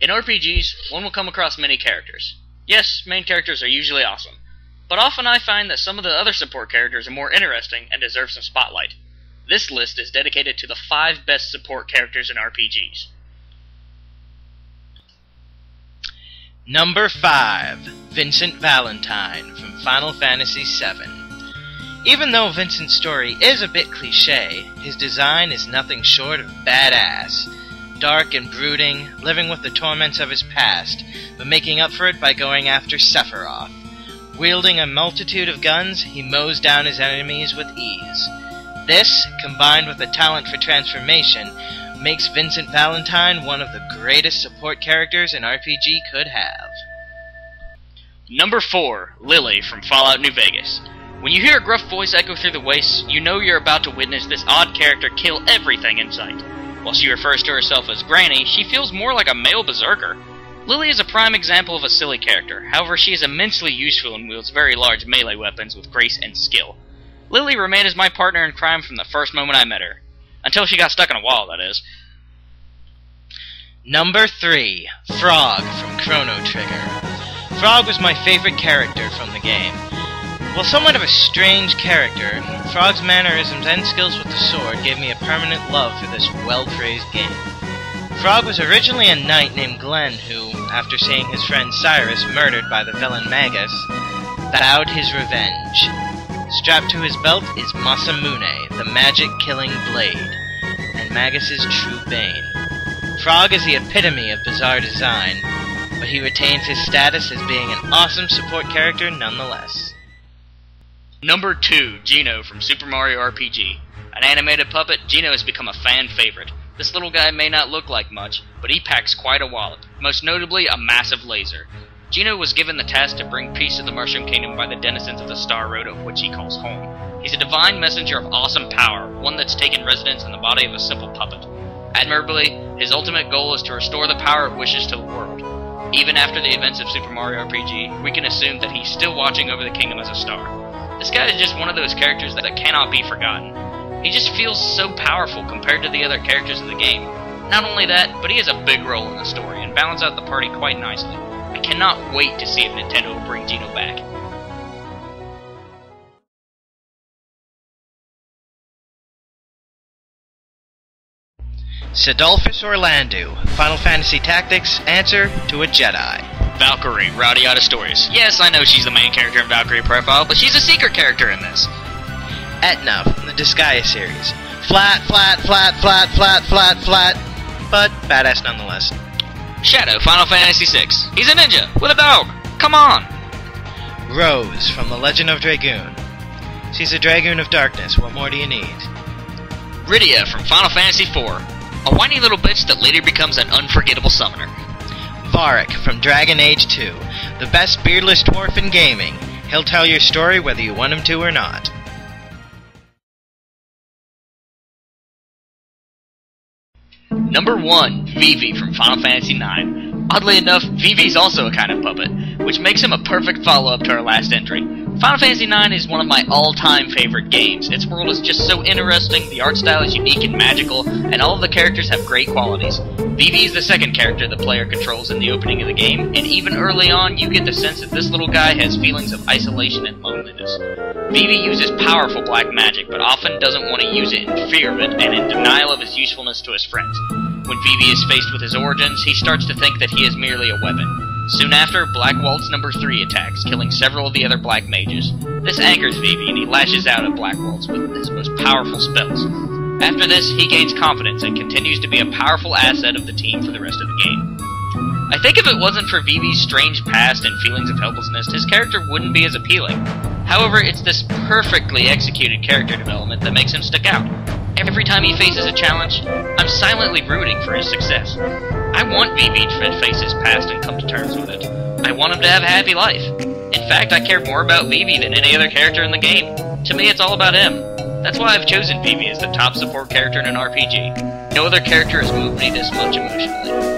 In RPGs, one will come across many characters. Yes, main characters are usually awesome, but often I find that some of the other support characters are more interesting and deserve some spotlight. This list is dedicated to the 5 best support characters in RPGs. Number 5. Vincent Valentine from Final Fantasy VII. Even though Vincent's story is a bit cliché, his design is nothing short of badass. Dark and brooding, living with the torments of his past, but making up for it by going after Sephiroth. Wielding a multitude of guns, he mows down his enemies with ease. This, combined with a talent for transformation, makes Vincent Valentine one of the greatest support characters an RPG could have. Number 4. Lily from Fallout New Vegas. When you hear a gruff voice echo through the wastes, you know you're about to witness this odd character kill everything in sight. While she refers to herself as Granny, she feels more like a male berserker. Lily is a prime example of a silly character, however she is immensely useful and wields very large melee weapons with grace and skill. Lily remained as my partner in crime from the first moment I met her. Until she got stuck in a wall, that is. Number 3. Frog from Chrono Trigger. Frog was my favorite character from the game. While somewhat of a strange character, Frog's mannerisms and skills with the sword gave me a permanent love for this well-praised game. Frog was originally a knight named Glenn who, after seeing his friend Cyrus murdered by the villain Magus, vowed his revenge. Strapped to his belt is Masamune, the magic-killing blade, and Magus's true bane. Frog is the epitome of bizarre design, but he retains his status as being an awesome support character nonetheless. Number 2. Dino from Super Mario RPG. An animated puppet, Dino has become a fan favorite. This little guy may not look like much, but he packs quite a wallop, most notably a massive laser. Dino was given the task to bring peace to the Mushroom Kingdom by the denizens of the Star Road, of which he calls home. He's a divine messenger of awesome power, one that's taken residence in the body of a simple puppet. Admirably, his ultimate goal is to restore the power it wishes to the world. Even after the events of Super Mario RPG, we can assume that he's still watching over the kingdom as a star. This guy is just one of those characters that cannot be forgotten. He just feels so powerful compared to the other characters in the game. Not only that, but he has a big role in the story and balances out the party quite nicely. I cannot wait to see if Nintendo will bring Dino back. Sidolphus Orlandu, Final Fantasy Tactics, answer to a Jedi. Valkyrie, Rydia Astorius. Yes, I know she's the main character in Valkyrie Profile, but she's a secret character in this. Etna from the Disgaea series. Flat, flat, flat, flat, flat, flat, flat, but badass nonetheless. Shadow, Final Fantasy VI. He's a ninja, with a dog. Come on! Rose from The Legend of Dragoon. She's a Dragoon of Darkness, what more do you need? Rydia from Final Fantasy IV. A whiny little bitch that later becomes an unforgettable summoner. Varric from Dragon Age 2, the best beardless dwarf in gaming. He'll tell your story whether you want him to or not. Number 1. Vivi from Final Fantasy IX. Oddly enough, Vivi's also a kind of puppet, which makes him a perfect follow-up to our last entry. Final Fantasy IX is one of my all-time favorite games. Its world is just so interesting, the art style is unique and magical, and all of the characters have great qualities. Vivi is the second character the player controls in the opening of the game, and even early on you get the sense that this little guy has feelings of isolation and loneliness. Vivi uses powerful black magic, but often doesn't want to use it in fear of it and in denial of its usefulness to his friends. When Vivi is faced with his origins, he starts to think that he is merely a weapon. Soon after, Black Waltz number 3 attacks, killing several of the other black mages. This angers Vivi, and he lashes out at Black Waltz with his most powerful spells. After this, he gains confidence and continues to be a powerful asset of the team for the rest of the game. I think if it wasn't for Vivi's strange past and feelings of helplessness, his character wouldn't be as appealing. However, it's this perfectly executed character development that makes him stick out. Every time he faces a challenge, I'm silently rooting for his success. I want Vivi to face his past and come to terms with it. I want him to have a happy life. In fact, I care more about Vivi than any other character in the game. To me, it's all about him. That's why I've chosen Vivi as the top support character in an RPG. No other character has moved me this much emotionally.